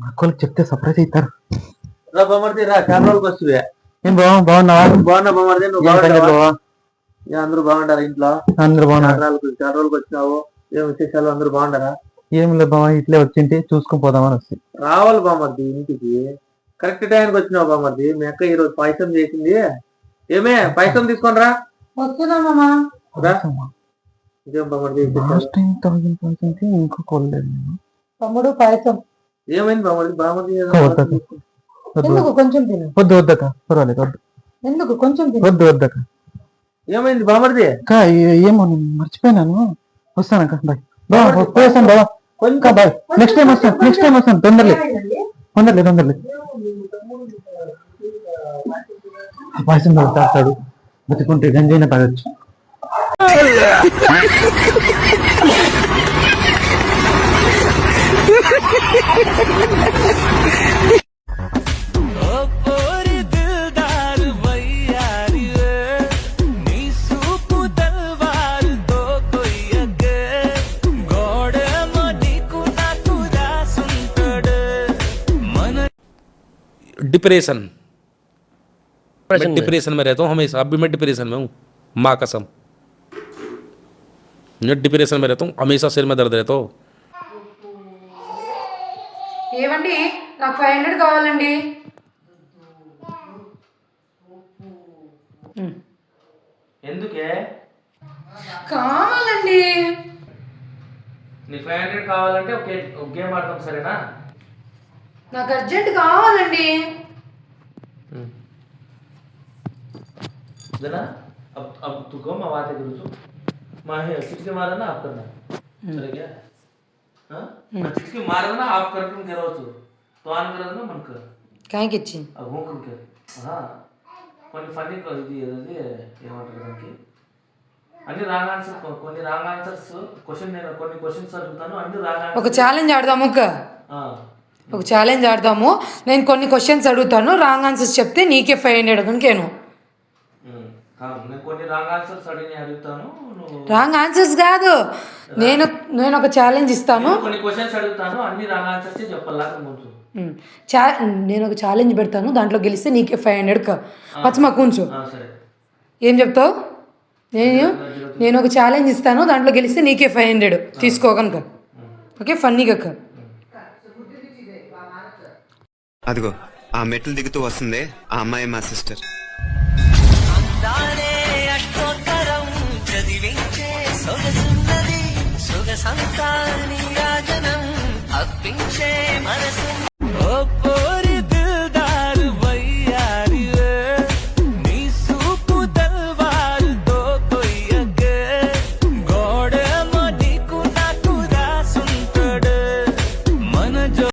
మా అక్కలకు చెప్తే సర్ప్రైజ్ అవుతారు. రా బామర్ది రా, చాలా రోజులకి వస్తువే. ఏం బాగున్నావా? బాగున్నా బామర్ది, నువ్వు బాగుంటావా? అందరూ బాగుంటారా ఇంట్లో? అందరూ బాగున్నారు. చాలా రోజులకి వచ్చినావు, ఏం విశేషాలు? అందరూ బాగుంటారా? ఏం లేదు బావ, ఇట్లే వచ్చింటే చూసుకొని పోదామని వస్తే. రావాలి బామర్ది ఇంటికి, కరెక్ట్ టైంకి వచ్చినావు బామర్ది. మీ అక్క ఈరోజు పాయసం చేసింది, ఏమే పాయసం తీసుకొని రా. వస్తున్నామమ్మా. ఇదేం బామర్ది ఇంకా కొనలేదు నేను. తమ్ముడు పాయసం. ఏమైంది బామర్ది? బామర్ది ఎందుకు కొంచెం తిను. వద్దు వద్దక, పర్వాలేదు వద్దు. ఎందుకు కొంచెం తిను. వద్దు వద్దక. ఏమైంది బామర్ది? అక్క ఏమో నేను మర్చిపోయినాను. వస్తానక్క, బాయ్. పోయేస్తాను బావా, బాయ్. నెక్స్ట్ టైం వస్తాను. తొందరలేదు. పాయసం తాగుతాడు, బతుకుంటే గంజైనా తాగొచ్చు. डिप्रेशन में रहता हूँ हमेशा. अभी मैं डिप्रेशन में हूँ, माँ कसम. मैं डिप्रेशन में रहता हूँ, हमेशा सिर में दर्द रहता हो. ఏమండి, నాకు 500 కావాలండి. ఎందుకే కావాలండి? నీ 500 కావాలంటే ఒక గేమ్ ఆడతాం, సరేనా? నాకు అర్జెంట్ కావాలండి. जरा अब तू को मैं बात करूँ तो मैं चिटके मारा ना आप करना, चले गया? हाँ, चिटके मारा ना आप कर तुम करो तो आन करो ना मन कर. काय किच्ची? अब हूँ करके हाँ కొన్ని ఫన్నీ ఇది ఏమంటారు దానికి, అన్ని రాంగ్ ఆన్సర్, కొన్ని రాంగ్ ఆన్సర్స్ క్వశ్చన్, నేను కొన్ని క్వశ్చన్స్ అడుగుతాను, అన్ని రాంగ్ ఆన్సర్. ఒక ఛాలెంజ్ ఆడదాము ఒక ఛాలెంజ్ ఆడదాము. నేను కొన్ని క్వశ్చన్స్ అడుగుతాను, రాంగ్ ఆన్సర్స్ చెప్తే నీకే 500 అనుకేను. నేను కొన్ని రాంగ్ ఆన్సర్స్ అడుగుతాను, రాంగ్ ఆన్సర్స్ కాదు, నేను ఒక ఛాలెంజ్ ఇస్తాను, కొన్ని క్వశ్చన్స్ అడుగుతాను, అన్ని రాంగ్ ఆన్సర్స్ చెప్పాలా ముందు. నేను ఒక ఛాలెంజ్ పెడతాను, దాంట్లో గెలిస్తే నీకే 500 పచ్చమా కూర్చో. ఏం చెప్తావు? నేను ఒక ఛాలెంజ్ ఇస్తాను, దాంట్లో గెలిస్తే నీకే 500 తీసుకో కనుక. ఓకే, ఫన్నీగా. అదిగో ఆ మెట్లు దిగుతూ వస్తుంది ఆ అమ్మాయి, మా సిస్టర్. చదివించే